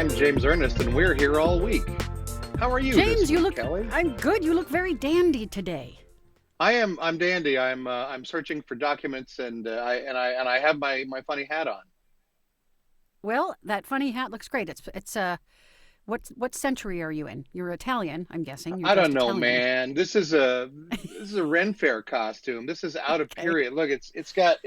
I'm James Ernest, and we're here all week. How are you, James, this you week, look. Kelly? I'm good. You look very dandy today. I'm dandy. I'm searching for documents, and I have my funny hat on. Well, that funny hat looks great. It's what century are you in? You're Italian, I'm guessing. You're I don't dressed know, Italian. man. This is a Renfair costume. This is out of Okay. period. Look, it's got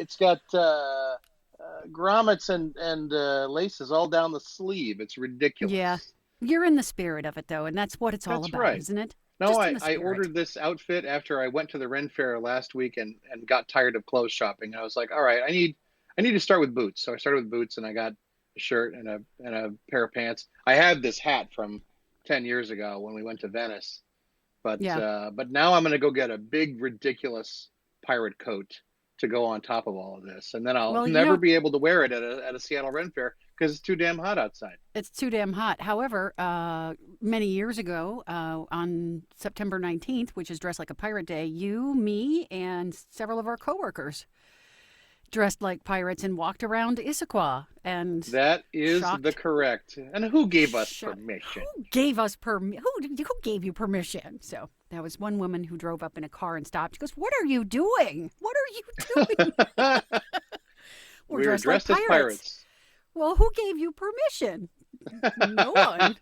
grommets and laces all down the sleeve. It's Yeah, ridiculous. you're in the spirit of it though, and that's what it's all That's about, right. isn't it? No, Just in I, the I spirit. ordered this outfit after I went to the Ren Fair last week and got tired of clothes shopping. I was like, all right, I need to start with boots. So I started with boots and I got a shirt and a pair of pants. I had this hat from 10 years ago when we went to Venice, Yeah. but now I'm gonna go get a big ridiculous pirate coat to go on top of all of this, and then I'll Well, never be able to wear it at a Seattle Ren Fair because it's too damn hot outside. it's too damn hot. However, many years ago, on September 19th, which is Dressed Like a Pirate Day, you, me, and several of our coworkers dressed like pirates and walked around Issaquah and That is the shocked correct. And who gave us shut permission? who gave us who gave you permission? So that was one woman who drove up in a car and stopped. She goes, "What are you doing? What are you doing? We're We were dressed like dressed as pirates." pirates. Well, who gave you permission? No one.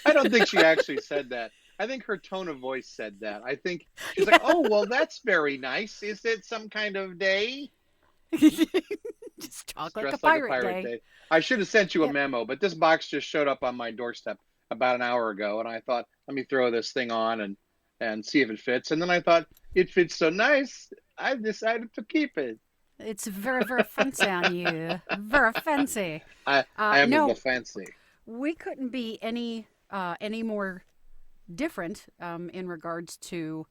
I don't think she actually said that. I think her tone of voice said that. I think she's like, Yeah. "Oh, well, that's very nice. Is it some kind of day?" Just talk like a Dressed like a pirate pirate day. day. I should have sent you a Yep. memo, but this box just showed up on my doorstep about an hour ago, and I thought, let me throw this thing on and see if it fits. And then I thought it fits so nice, I decided to keep it. It's very, very fancy on you. Very fancy. I am the No, fancy. we couldn't be any more different in regards to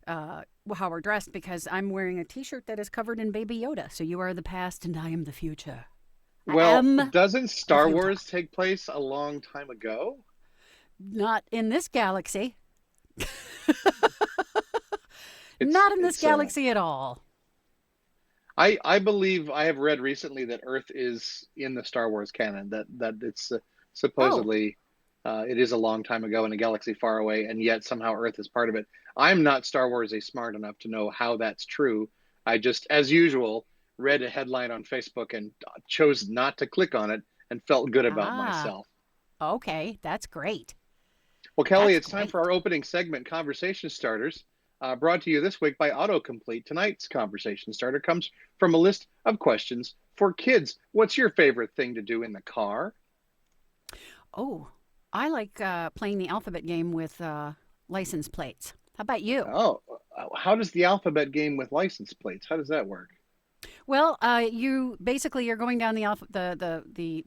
how we're dressed because I'm wearing a T-shirt that is covered in Baby Yoda. So you are the past and I am the future. I Well, am doesn't the Star future. Wars take place a long time ago? Not in this galaxy. It's Not in this it's galaxy at all. I believe I have read recently that Earth is in the Star Wars canon, that it's Oh, supposedly it is a long time ago in a galaxy far away, and yet somehow Earth is part of it. I'm not Star Wars smart enough to know how that's true. I just, as usual, read a headline on Facebook and chose not to click on it and felt good about ah, myself. okay. That's great. Well, Kelly, That's it's time for our great. opening segment, Conversation Starters, brought to you this week by Autocomplete. Tonight's conversation starter comes from a list of questions for kids. What's your favorite thing to do in the car? Oh, I like playing the alphabet game with license plates. How about you? Oh, how does the alphabet game with license plates? How does that work? Well, you basically you're going down the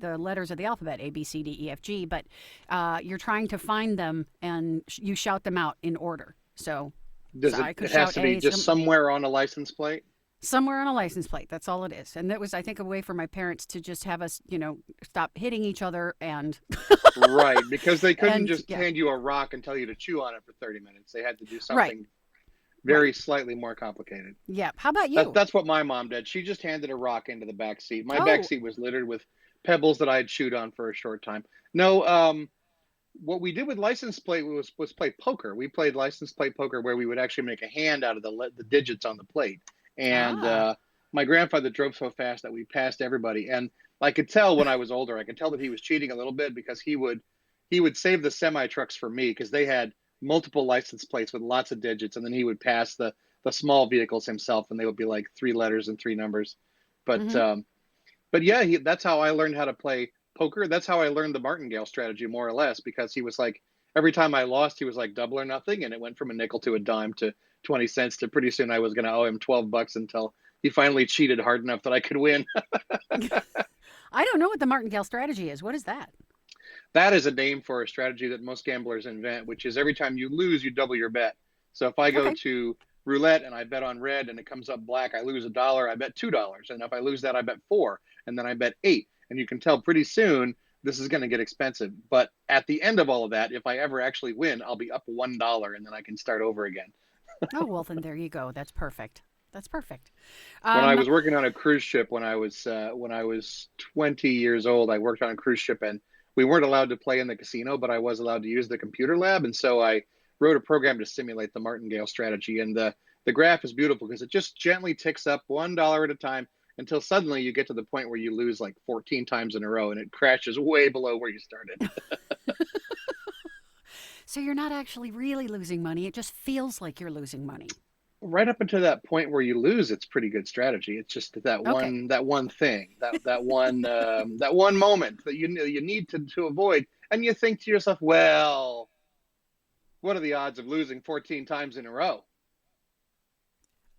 the letters of the alphabet A B C D E F G, but you're trying to find them and you shout them out in order. So Does I could it has shout to be A just somewhere on a license plate? somewhere on a license plate. That's all it is. And that was, I think, a way for my parents to just have us, stop hitting each other and Right, because they couldn't and just yeah, hand you a rock and tell you to chew on it for 30 minutes. They had to do right, something right, very slightly more complicated. yeah. How about That's you? that's what my mom did. She just handed a rock into the back seat. My back Oh, seat was littered with pebbles that I had chewed on for a short time. No, what we did with license plate was play poker. We played license plate poker where we would actually make a hand out of the digits on the plate. And ah, my grandfather drove so fast that we passed everybody. And I could tell when I was older, I could tell that he was cheating a little bit because he would save the semi trucks for me because they had multiple license plates with lots of digits, and then he would pass the small vehicles himself, and they would be like three letters and three numbers. But mm-hmm. um, but yeah, that's how I learned how to play poker. That's how I learned the Martingale strategy, more or less, because he was like, every time I lost, he was like double or nothing, and it went from a nickel to a dime to 20 cents to pretty soon I was going to owe him 12 bucks until he finally cheated hard enough that I could win. I don't know what the Martingale strategy is. What is that? That is a name for a strategy that most gamblers invent, which is every time you lose, you double your bet. So if I go Okay. to roulette and I bet on red and it comes up black, I lose $1, I bet $2. And if I lose that, I bet four. And then I bet eight. And you can tell pretty soon this is going to get expensive. But at the end of all of that, if I ever actually win, I'll be up $1 and then I can start over again. Oh, well, then there you go. That's perfect. That's perfect. When I Um, was working on a cruise ship when I was 20 years old, I worked on a cruise ship, and we weren't allowed to play in the casino, but I was allowed to use the computer lab, and so I wrote a program to simulate the Martingale strategy. And the graph is beautiful because it just gently ticks up $1 at a time until suddenly you get to the point where you lose like 14 times in a row, and it crashes way below where you started. So you're not actually really losing money. It just feels like you're losing money. Right up until that point where you lose, it's pretty good strategy. It's just Okay. that one thing, that one moment that you need to avoid, and you think to yourself, well, what are the odds of losing 14 times in a row?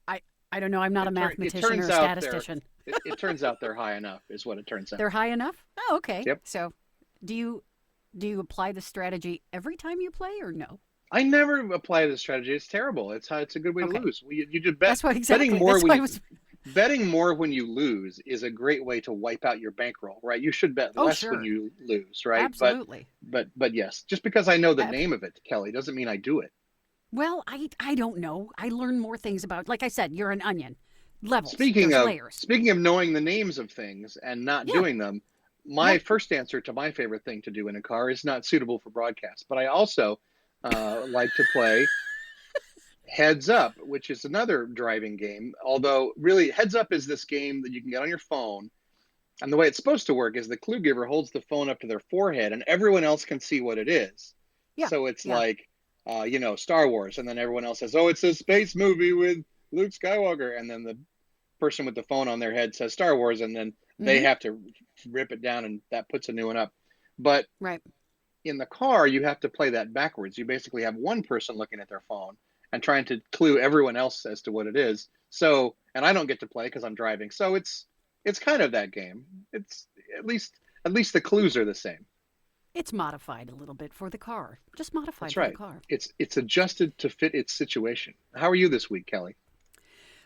I I don't know. I'm not a It mathematician or turns a out statistician. it turns out they're high enough, is what it turns out. They're high enough? Oh, okay. Yep. So, do you apply the strategy every time you play or no? I never apply this strategy. It's terrible. It's a good way to Okay. lose. You do That's what betting exactly. more That's when why I you was. betting more when you lose is a great way to wipe out your bankroll, right? You should bet Oh, less when sure. you lose, right? Absolutely. But yes, just because I know the Ab- name of it, Kelly, doesn't mean I do it. well, I don't know. I learn more things about. Like I said, you're an onion. Levels. Speaking There's of layers. speaking of knowing the names of things and not Yeah. doing them, my Yep. first answer to my favorite thing to do in a car is not suitable for broadcast. But I also like to play Heads Up, which is another driving game. Although, really, Heads Up is this game that you can get on your phone. And the way it's supposed to work is the clue giver holds the phone up to their forehead and everyone else can see what it is. Yeah. So it's Yeah. like, Star Wars. And then everyone else says, oh, it's a space movie with Luke Skywalker. And then the person with the phone on their head says Star Wars. And then they Mm-hmm. have to rip it down and that puts a new one up. But Right. in the car, you have to play that backwards. You basically have one person looking at their phone and trying to clue everyone else as to what it is. So, and I don't get to play because I'm driving. So it's kind of that game. It's at least the clues are the same. It's modified a little bit for the car. Just modified That's for the right. car. It's adjusted to fit its situation. How are you this week, Kelly?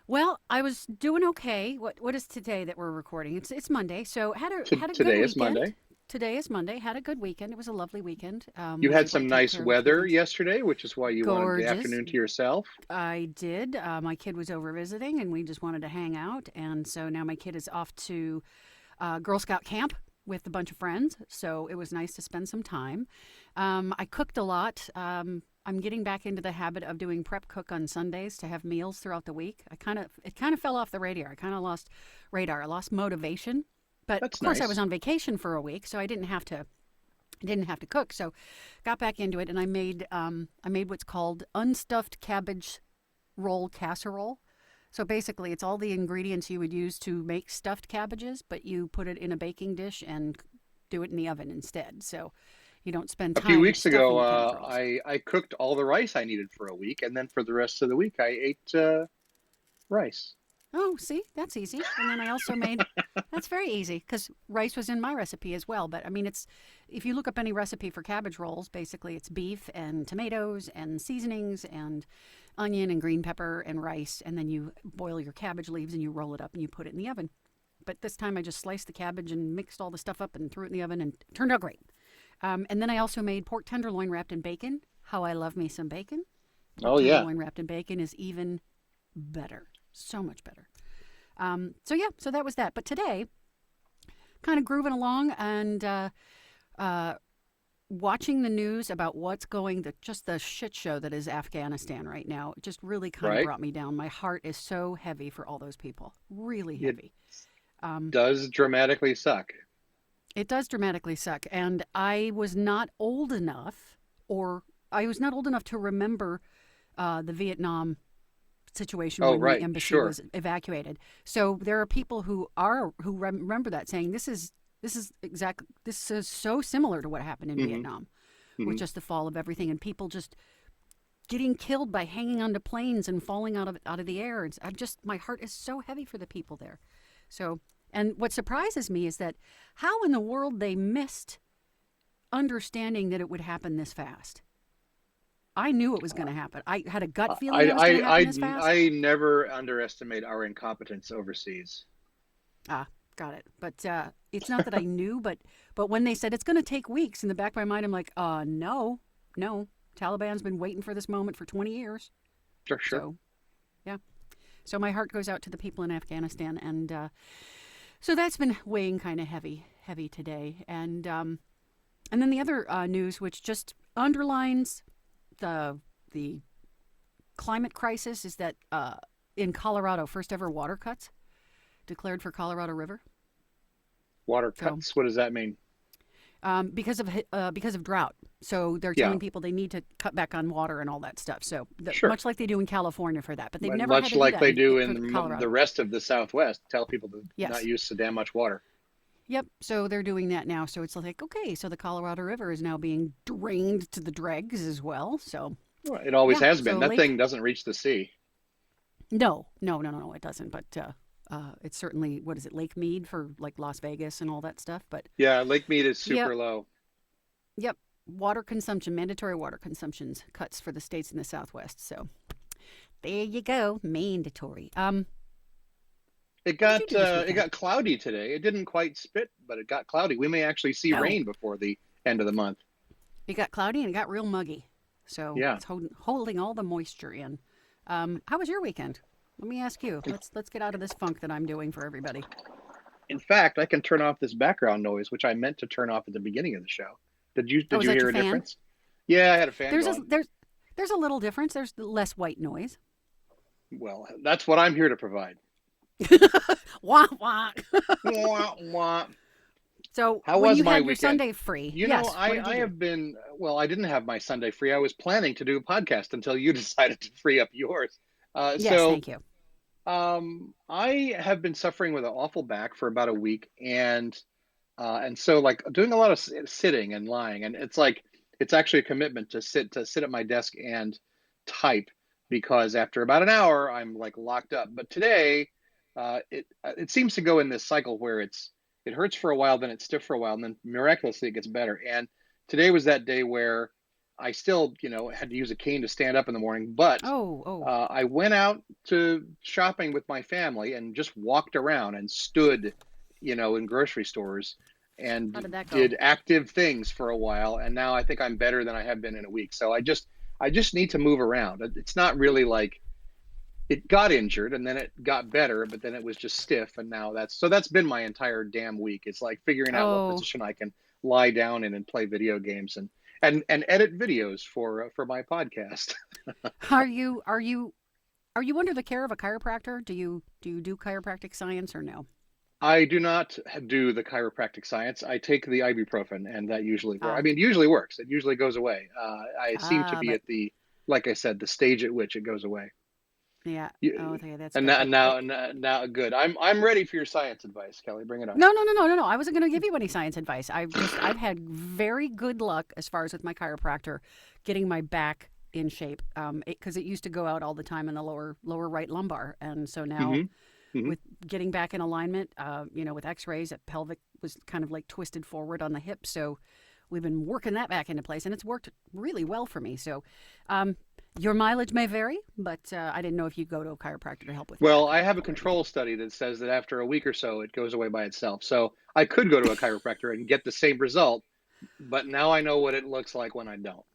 Well, I was doing okay. What is today that we're recording? It's Monday, so had a good Today is weekend. Monday. Today is Monday. Had a good weekend. It was a lovely weekend. You Was had able to some take nice care of a few weather things. yesterday, which is why you wanted the Gorgeous. afternoon to yourself. I did. My kid was over visiting, and we just wanted to hang out. And so now my kid is off to Girl Scout camp with a bunch of friends. So it was nice to spend some time. I cooked a lot. I'm getting back into the habit of doing prep cook on Sundays to have meals throughout the week. It kind of fell off the radar. I kind of lost radar. I lost motivation. But of That's course, I was nice. on vacation for a week, so I didn't have to cook. So got back into it, and I made what's called unstuffed cabbage roll casserole. So basically, it's all the ingredients you would use to make stuffed cabbages, but you put it in a baking dish and do it in the oven instead. So you don't spend A few time weeks ago, stuffing the cabbage rolls. I cooked all the rice I needed for a week, and then for the rest of the week, I ate rice. Oh, see, that's easy. And then I also made that's very easy because rice was in my recipe as well. But I mean, it's if you look up any recipe for cabbage rolls, basically it's beef and tomatoes and seasonings and onion and green pepper and rice, and then you boil your cabbage leaves and you roll it up and you put it in the oven. But this time I just sliced the cabbage and mixed all the stuff up and threw it in the oven and it turned out great. And then I also made pork tenderloin wrapped in bacon. How I love me some bacon. Pork Oh yeah. tenderloin wrapped in bacon is even better. So much better. So yeah, so that was that. But today, kind of grooving along and uh, watching the news about just the shit show that is Afghanistan right now. It just really kind of Right. brought me down. My heart is so heavy for all those people. Really It heavy. Um, does dramatically suck. it does dramatically suck. And I was not old enough, or I was not old enough to remember the Vietnam situation Oh, when the right. embassy Sure. was evacuated. So there are people who remember that saying this is so similar to what happened in Hmm. Vietnam with Hmm. just the fall of everything and people just getting killed by hanging onto planes and falling out of the air. My heart is so heavy for the people there. So and what surprises me is that how in the world they missed understanding that it would happen this fast. I knew it was going to happen. I had a gut feeling it was going to happen this fast. I never underestimate our incompetence overseas. Ah, got it. But it's not that I knew, but when they said it's going to take weeks, in the back of my mind, I'm like, no, no. Taliban's been waiting for this moment for 20 years. Sure, sure. So, yeah. So my heart goes out to the people in Afghanistan, and so that's been weighing kind of heavy today. And And then the other news, which just underlines the climate crisis, is that in Colorado, first ever water cuts declared for Colorado River. Water So cuts. What does that mean? because of drought, so they're Yeah, telling people they need to cut back on water and all that stuff. So sure. much like they do in California for that, but they've And never had much to do like that they do for in the Colorado. rest of the Southwest, tell people to not Yes. use so damn much water. Yep. So they're doing that now. So it's like, okay, so the Colorado River is now being drained to the dregs as well. So Well, it always yeah. has been. So That Lake. thing doesn't reach the sea. No, no, no, no, no, it doesn't. But it's certainly, what is it, Lake Mead for like Las Vegas and all that stuff. But Yeah, Lake Mead is yep, super low. yep. Water consumption, mandatory water consumptions cuts for the states in the Southwest. So there you go, mandatory. It What did you got do this it weekend? got cloudy today. It didn't quite spit, but it got cloudy. We may actually see Oh, rain before the end of the month. it got cloudy and it got real muggy. So Yeah. it's holding all the moisture in. How was your weekend? Let me ask you. Let's get out of this funk that I'm doing for everybody. In fact, I can turn off this background noise, which I meant to turn off at the beginning of the show. Oh, Did is you that hear your a fan? difference? Yeah, I had a fan There's a going. there's a little difference. There's less white noise. Well, that's what I'm here to provide. Wah wah. Wah, wah. So How when was you my had your weekend? Sunday free, You know, yes, what did you I do? have been, well, I didn't have my Sunday free. I was planning to do a podcast until you decided to free up yours. Uh, Yes, so thank you. I have been suffering with an awful back for about a week, and so like doing a lot of sitting and lying, and it's like it's actually a commitment to sit at my desk and type because after about an hour I'm like locked up. But today, it seems to go in this cycle where it hurts for a while, then it's stiff for a while, and then miraculously it gets better. And today was that day where I still, had to use a cane to stand up in the morning, but Oh, oh. I went out to shopping with my family and just walked around and stood, in grocery stores How and did that go? did active things for a while. And now I think I'm better than I have been in a week. So I just need to move around. It's not really like it got injured and then it got better, but then it was just stiff. And now that's been my entire damn week. It's like figuring out what Oh, position I can lie down in and play video games and edit videos for my podcast. are you under the care of a chiropractor? Do you do chiropractic science or no? I do not do the chiropractic science. I take the ibuprofen, and that usually works. I Ah, mean, it usually works. It usually goes away. I seem to be but at like I said, the stage at which it goes away. yeah. Oh, You, okay, that's and good. now, But now, good. I'm ready for your science advice, Kelly. Bring it on. no, no, no, no, no, no. I wasn't going to give you any science advice. I've had very good luck as far as with my chiropractor getting my back in shape. Because it used to go out all the time in the lower right lumbar, and so now Hmm. Hmm. with getting back in alignment, with X-rays, that pelvic was kind of like twisted forward on the hip. So we've been working that back into place, and it's worked really well for me. So um, your mileage may vary, but I didn't know if you go to a chiropractor to help with Well, that I have a already. control study that says that after a week or so, it goes away by itself. So I could go to a chiropractor and get the same result, but now I know what it looks like when I don't.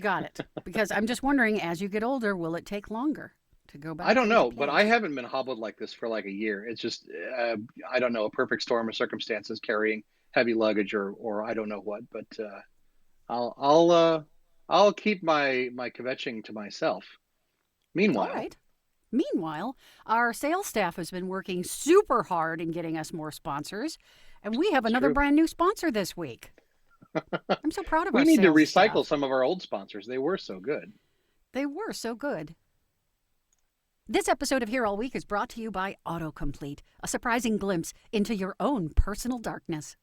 Got it. Because I'm just wondering, as you get older, will it take longer to go I back don't into know, but I place? haven't been hobbled like this for like a year. It's just I don't know, a perfect storm of circumstances carrying heavy luggage or I don't know what. But I'll I'll uh, I'll keep my kvetching to myself. All Meanwhile, right. Meanwhile, our sales staff has been working super hard in getting us more sponsors, and we have it's another true. brand new sponsor this week. I'm so proud of We our need to sales recycle staff. some of our old sponsors. They were so good. They were so good. This episode of Here All Week is brought to you by Autocomplete, a surprising glimpse into your own personal darkness.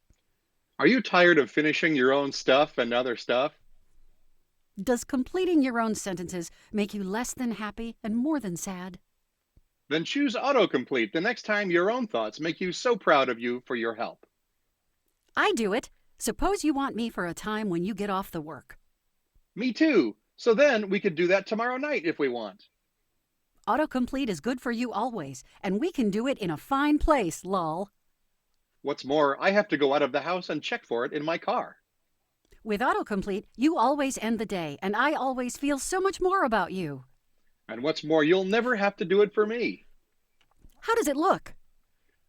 Are you tired of finishing your own stuff and other stuff? Does completing your own sentences make you less than happy and more than sad? Then choose autocomplete the next time your own thoughts make you so proud of you for your help. I do it. Suppose you want me for a time when you get off the work. Me too. So then we could do that tomorrow night if we want. Autocomplete is good for you always, and we can do it in a fine place, lol. What's more, I have to go out of the house and check for it in my car. With Autocomplete, you always end the day, and I always feel so much more about you. And what's more, you'll never have to do it for me. How does it look?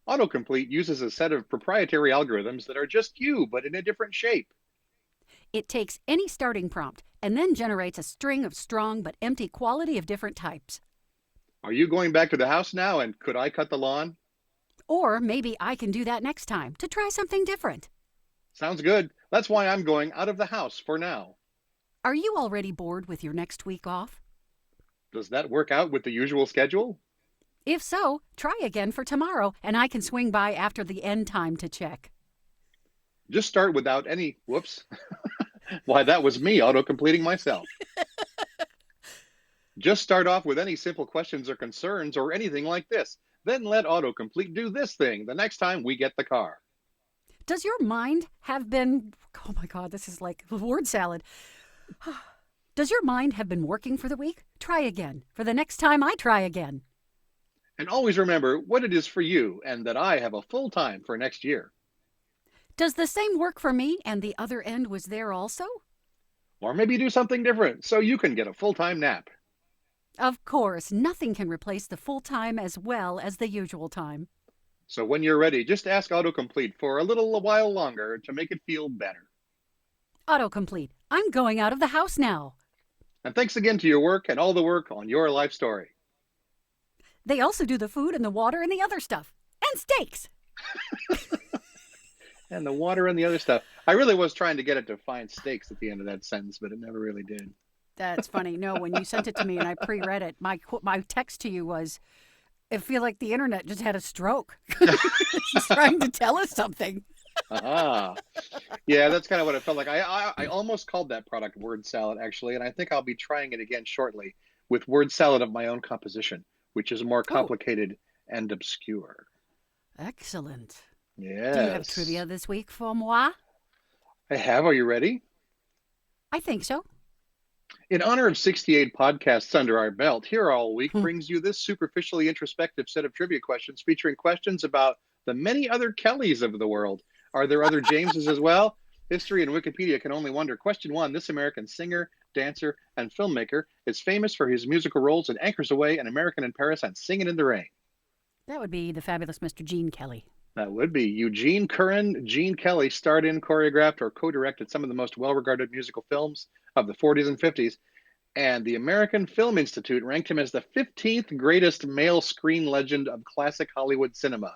Autocomplete uses a set of proprietary algorithms that are just you, but in a different shape. It takes any starting prompt and then generates a string of strong but empty quality of different types. Are you going back to the house now, and could I cut the lawn? Or maybe I can do that next time to try something different. Sounds good. That's why I'm going out of the house for now. Are you already bored with your next week off? Does that work out with the usual schedule? If so, try again for tomorrow and I can swing by after the end time to check. Just start without any, whoops. Why, that was me auto-completing myself. Just start off with any simple questions or concerns or anything like this. Then let autocomplete do this thing the next time we get the car. Does your mind have been, oh my God, this is like word salad. Does your mind have been working for the week? Try again for the next time I try again. And always remember what it is for you and that I have a full time for next year. Does the same work for me and the other end was there also? Or maybe do something different so you can get a full-time nap. Of course, nothing can replace the full time as well as the usual time. So when you're ready, just ask autocomplete for a little while longer to make it feel better. Autocomplete. I'm going out of the house now. And thanks again to your work and all the work on your life story. They also do the food and the water and the other stuff. And steaks. And the water and the other stuff. I really was trying to get it to find steaks at the end of that sentence, but it never really did. That's funny. No, when you sent it to me and I pre-read it, my text to you was, I feel like the internet just had a stroke. It's trying to tell us something. Ah, yeah, that's kind of what it felt like. I almost called that product word salad, actually, and I think I'll be trying it again shortly with word salad of my own composition, which is more Oh, complicated and obscure. excellent. Do you have Yes, trivia this week for moi? I have. Are you ready? I think so. In honor of 68 podcasts under our belt, Here All Week Hmm. brings you this superficially introspective set of trivia questions featuring questions about the many other Kellys of the world. Are there other Jameses as well? History and Wikipedia can only wonder. Question one: This American singer, dancer, and filmmaker is famous for his musical roles in Anchors Away, An American in Paris, and Singing in the Rain. That would be the fabulous Mr. Gene Kelly. That would be Eugene Curran. Gene Kelly starred in, choreographed, or co-directed some of the most well-regarded musical films of the 40s and 50s. And the American Film Institute ranked him as the 15th greatest male screen legend of classic Hollywood cinema.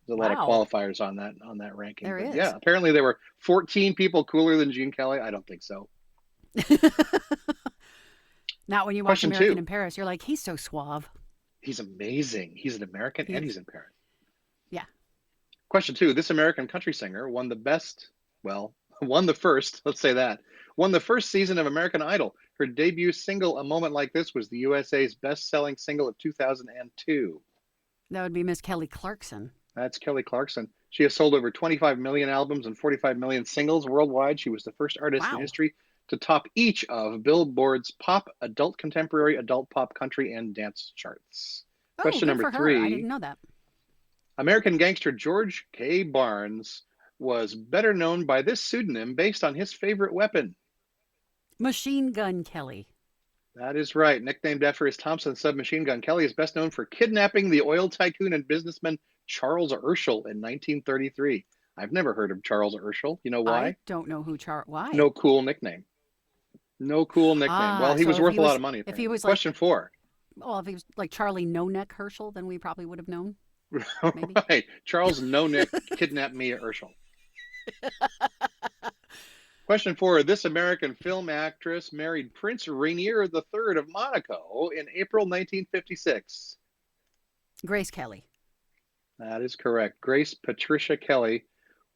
There's a lot of Wow, qualifiers on that ranking. there But is. yeah, apparently there were 14 people cooler than Gene Kelly. I don't think so. Not when you watch Question American two. in Paris, you're like, he's so suave. He's amazing. He's an American He and is. he's in Paris. Yeah. Question two. This American country singer won the best, well, won the first, let's say that, won the first season of American Idol. Her debut single, A Moment Like This, was the USA's best-selling single of 2002. That would be Miss Kelly Clarkson. That's Kelly Clarkson. She has sold over 25 million albums and 45 million singles worldwide. She was the first artist in Wow. history to top each of Billboard's pop, adult contemporary, adult pop, country, and dance charts. Oh, Question good number for her. I three. didn't know that. American gangster George K. Barnes was better known by this pseudonym based on his favorite weapon. Machine Gun Kelly. That is right. Nicknamed after his Thompson submachine gun, Kelly is best known for kidnapping the oil tycoon and businessman Charles Urschel in 1933. I've never heard of Charles Urschel. You know I why? don't know who why. No cool nickname. No cool nickname. Well, Ah, he so was worth a lot of money, if he apparently. was like, Question four. well, if he was like Charlie No Neck Herschel, then we probably would have known, maybe. Right. Charles No Nick kidnapped Mia Urschel. Question four. This American film actress married Prince Rainier III of Monaco in April 1956. Grace Kelly. That is correct. Grace Patricia Kelly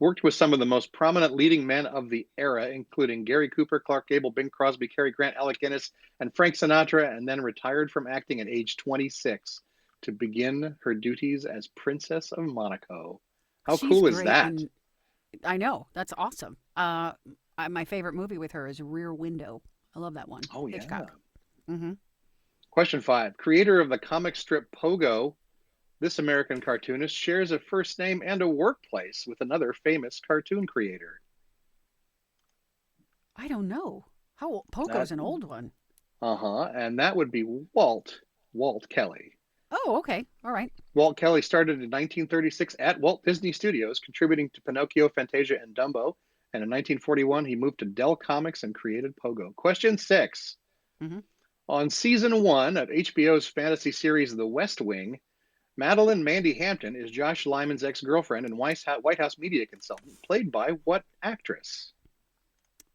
worked with some of the most prominent leading men of the era, including Gary Cooper, Clark Gable, Bing Crosby, Cary Grant, Alec Guinness, and Frank Sinatra, and then retired from acting at age 26 to begin her duties as Princess of Monaco. How She's cool is great, that? and I know that's awesome. My favorite movie with her is Rear Window. I love that one. Oh, yeah. Hitchcock. Mm-hmm. Question five. Creator of the comic strip Pogo, this American cartoonist shares a first name and a workplace with another famous cartoon creator. I don't know. That, Pogo's an old one. and that would be Walt Kelly. Oh, okay. All right. Walt Kelly started in 1936 at Walt Disney Studios, contributing to Pinocchio, Fantasia, and Dumbo. And in 1941, he moved to Dell Comics and created Pogo. Question 6. Hmm. On season 1 of HBO's fantasy series The West Wing, Madeline Mandy Hampton is Josh Lyman's ex-girlfriend and White House media consultant, played by what actress?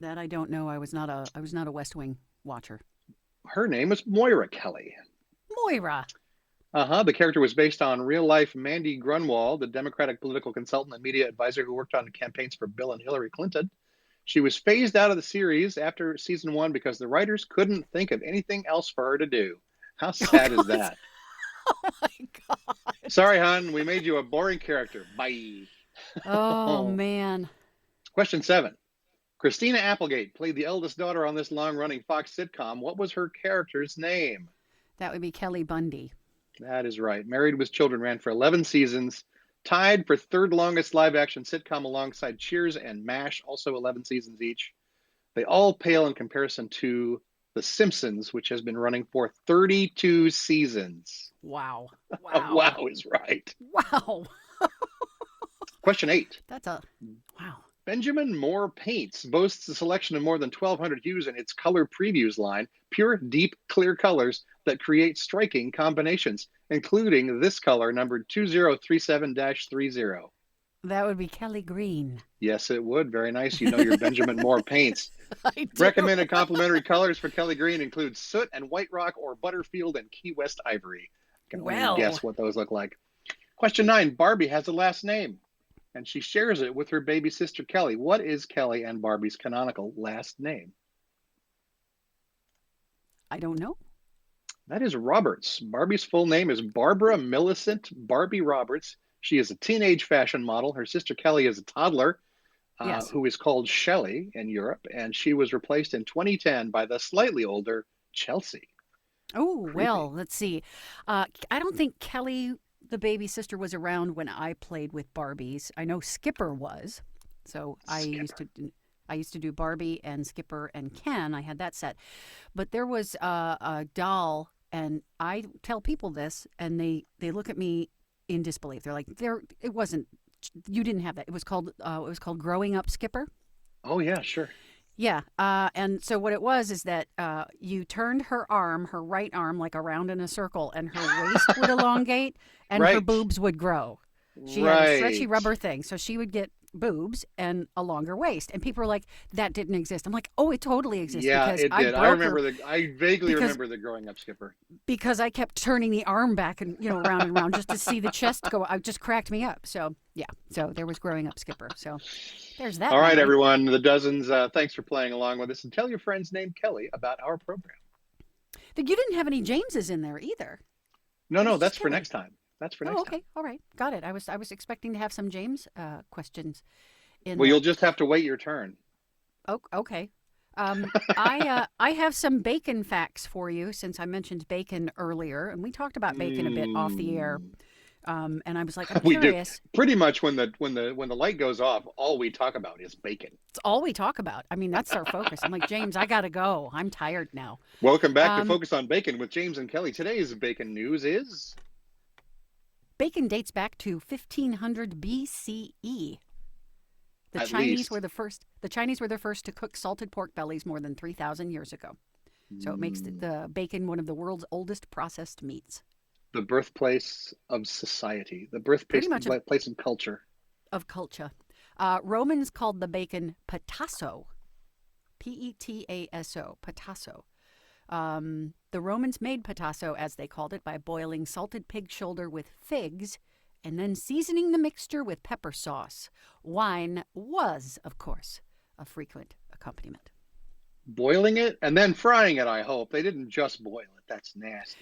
That I don't know. I was not a West Wing watcher. Her name is Moira Kelly. Moira. The character was based on real-life Mandy Grunwald, the Democratic political consultant and media advisor who worked on campaigns for Bill and Hillary Clinton. She was phased out of the series after season 1 because the writers couldn't think of anything else for her to do. How sad is that? Oh my god. Sorry, hon, we made you a boring character. Bye. Oh man. Question 7. Christina Applegate played the eldest daughter on this long-running Fox sitcom. What was her character's name? That would be Kelly Bundy. That is right. Married with Children ran for 11 seasons, tied for third longest live-action sitcom alongside Cheers and MASH, also 11 seasons each. They all pale in comparison to The Simpsons, which has been running for 32 seasons. Wow. Wow. Wow is right. Wow. Question 8. That's a wow. Benjamin Moore Paints boasts a selection of more than 1,200 hues in its color previews line, pure, deep, clear colors that create striking combinations, including this color numbered 2037-30. That would be Kelly Green. Yes, it would. Very nice. You know your Benjamin Moore Paints. I do. Recommended complementary colors for Kelly Green include soot and white rock or Butterfield and Key West ivory. I can only guess what those look like. Question 9. Barbie has a last name, and she shares it with her baby sister Kelly. What is Kelly and Barbie's canonical last name? I don't know. That is Roberts. Barbie's full name is Barbara Millicent Barbie Roberts. She is a teenage fashion model. Her sister Kelly is a toddler Yes. who is called Shelley in Europe, and she was replaced in 2010 by the slightly older Chelsea. Oh, Creepy. well, let's see. I don't think Kelly, the baby sister, was around when I played with Barbies. I know Skipper was. So I used to do Barbie and Skipper and Ken. I had that set. But there was a doll, and I tell people this, and they look at me in disbelief. They're like, it wasn't, you didn't have that. It was called Growing Up Skipper. Oh, yeah, sure. Yeah, and so what it was is that you turned her right arm, like around in a circle, and her waist would elongate, and her Right. boobs would grow. She had a stretchy rubber thing, so she would get boobs and a longer waist. And people were like, "That didn't exist." I'm like, "Oh, it totally exists." Yeah, because it I did. broke her I vaguely because remember the Growing Up Skipper. because I kept turning the arm back and around and around just to see the chest go. It just cracked me up. So yeah, so there was Growing Up Skipper. So there's that. All right, memory. everyone, the dozens, thanks for playing along with us, and tell your friends named Kelly about our program. You didn't have any Jameses in there either. No, It was that's just for Kelly. next time. That's for Oh, next okay. time. All right. Got it. I was expecting to have some James questions in Well, there. you'll just have to wait your turn. Oh, okay. I have some bacon facts for you since I mentioned bacon earlier, and we talked about bacon a bit off the air. And I was like, I'm We do. curious. Pretty much when the light goes off, all we talk about is bacon. It's all we talk about. I mean, that's our focus. I'm like, James, I gotta go. I'm tired now. Welcome back to Um, Focus on Bacon with James and Kelly. Today's bacon news is Bacon dates back to 1500 BCE. The at Chinese least were the first. The Chinese were the first to cook salted pork bellies more than 3,000 years ago. So it makes the bacon one of the world's oldest processed meats. the birthplace of society, the Pretty birthplace much place of culture. of culture. Romans called the bacon petasso, Petaso, petasso. The Romans made petasso, as they called it, by boiling salted pig shoulder with figs and then seasoning the mixture with pepper sauce. Wine was, of course, a frequent accompaniment. Boiling it and then frying it, I hope. They didn't just boil it. That's nasty.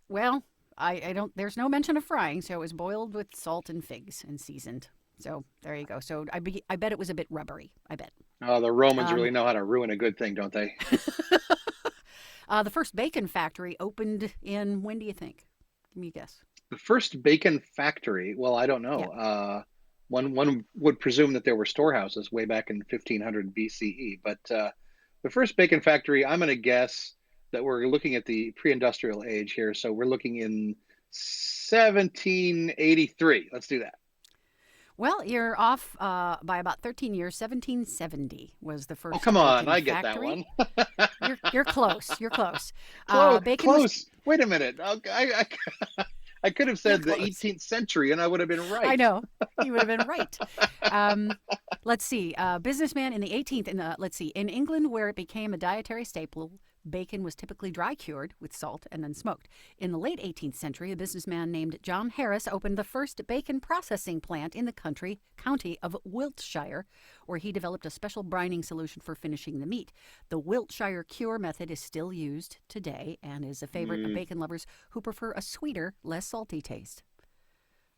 Well, I don't. There's no mention of frying, so it was boiled with salt and figs and seasoned. So there you go. So I bet it was a bit rubbery. I bet. Oh, the Romans Um, really know how to ruin a good thing, don't they? The first bacon factory opened in, when do you think? Give me a guess. The first bacon factory, well, I don't know. Yeah. One would presume that there were storehouses way back in 1500 BCE, but the first bacon factory, I'm going to guess that we're looking at the pre-industrial age here, so we're looking in 1783. Let's do that. Well, you're off by about 13 years. 1770 was the Oh, first come on, bacon I get that factory. one. You're close. You're close. Close, Bacon was close. Wait a minute. I could have you're said the close. 18th century, and I would have been I right. know. You would have been right. Um, let's see. Businessman in the 18th, let's see. In England, where it became a dietary staple, bacon was typically dry cured with salt and then smoked. In the late 18th century, a businessman named John Harris opened the first bacon processing plant in the county of Wiltshire, where he developed a special brining solution for finishing the meat. The Wiltshire cure method is still used today and is a favorite of Mm. bacon lovers who prefer a sweeter, less salty taste.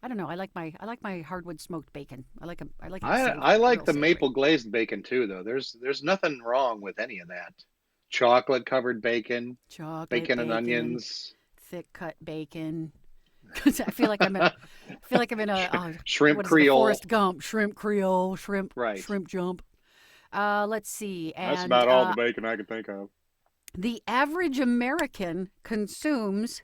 I don't know. I like my hardwood smoked bacon. I like it I savory, like real the savory. maple glazed bacon too, though. There's nothing wrong with any of that. Chocolate covered bacon, Chocolate bacon and bacon, onions, thick cut bacon. I feel like I'm in a sh- shrimp what is it, the Creole. Forrest Gump, shrimp Creole, shrimp Right. shrimp jump. Let's see, That's and about all the bacon I can think of. the average American consumes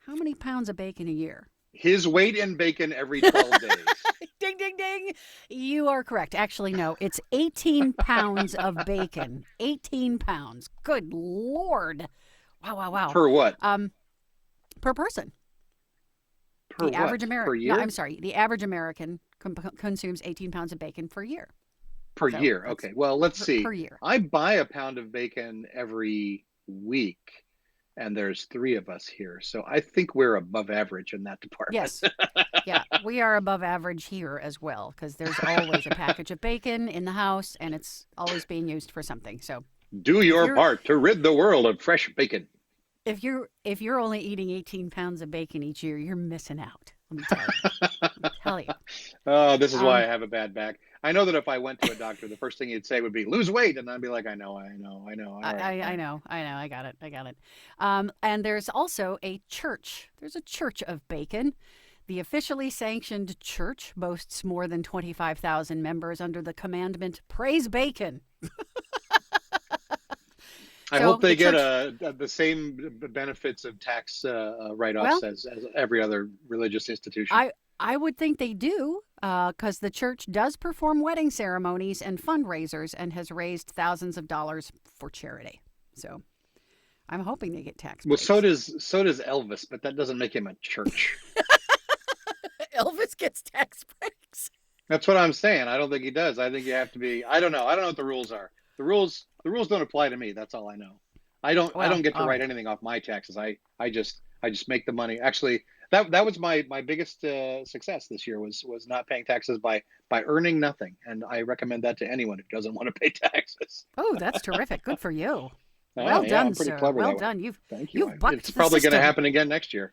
how many pounds of bacon a year? His weight in bacon every 12 days. Ding, ding, ding. You are correct. Actually, no, it's 18 pounds of bacon. 18 pounds. Good Lord. Wow, wow, wow. Per what? Um, per person. Per The average what? Per American, no, I'm year? sorry, the average American consumes 18 pounds of bacon per year. Per So year. that's Okay. Well, let's per see. year. I buy a pound of bacon every week, and there's three of us here. So I think we're above average in that department. Yes. Yeah, we are above average here as well because there's always a package of bacon in the house and it's always being used for something. So Do if your you're part to rid the world of fresh bacon. if you're only eating 18 pounds of bacon each year, you're missing out. Let me tell you. Let me tell you. Oh, this is why I Um, have a bad back. I know that if I went to a doctor, the first thing he'd say would be lose weight, and I'd be like, I know, I know, I know. I, All right, I, all I right. know, I know, I got it, I got it. And there's also a church. There's a church of bacon. The officially sanctioned church boasts more than 25,000 members under the commandment "Praise Bacon." I hope So they the get church, the same benefits of tax write-offs well, as every other religious institution. I would think they do, because the church does perform wedding ceremonies and fundraisers and has raised thousands of dollars for charity. So I'm hoping they get tax Well, breaks. so does Elvis, but that doesn't make him a church. Elvis gets tax breaks. That's what I'm saying. I don't think he does. I think you have to be. I don't know. I don't know what the rules are. The rules don't apply to me. That's all I know. I Well, don't get to all write right. anything off my taxes. I just make the money. Actually, that was my biggest success this year was not paying taxes by earning nothing. And I recommend that to anyone who doesn't want to pay taxes. Oh, that's terrific. Good for you. Ah, Well yeah, done, I'm pretty sir. clever Well that way. done. You've Thank you. you've It's bucked the probably going to system. happen again next year.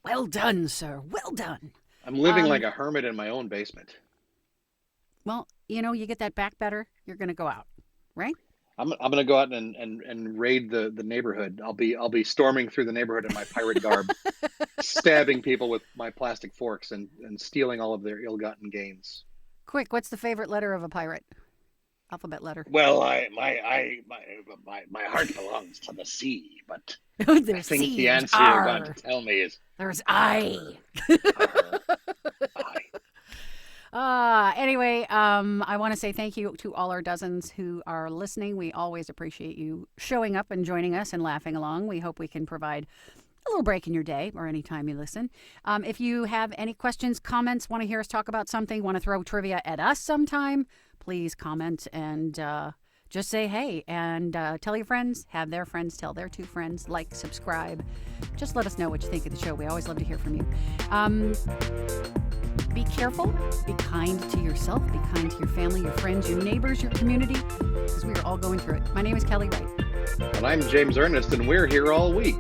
Well done, sir. Well done. I'm living like Um, a hermit in my own basement. well, you get that back better, you're gonna go out, right? I'm gonna go out and raid the neighborhood. I'll be storming through the neighborhood in my pirate garb, stabbing people with my plastic forks and stealing all of their ill-gotten gains. Quick, what's the favorite letter of a pirate? Alphabet letter. Well, my heart belongs to the sea, but I There's think the C. There's answer you're going to R. tell me is There's I. R, I. Anyway, I want to say thank you to all our dozens who are listening. We always appreciate you showing up and joining us and laughing along. We hope we can provide a little break in your day or anytime you listen. If you have any questions, comments, want to hear us talk about something, want to throw trivia at us sometime, please comment and just say hey and tell your friends, have their friends tell their two friends, like, subscribe. Just let us know what you think of the show. We always love to hear from you. Be careful, be kind to yourself, be kind to your family, your friends, your neighbors, your community, because we are all going through it. My name is Kelly Wright. And I'm James Ernest, and we're here all week.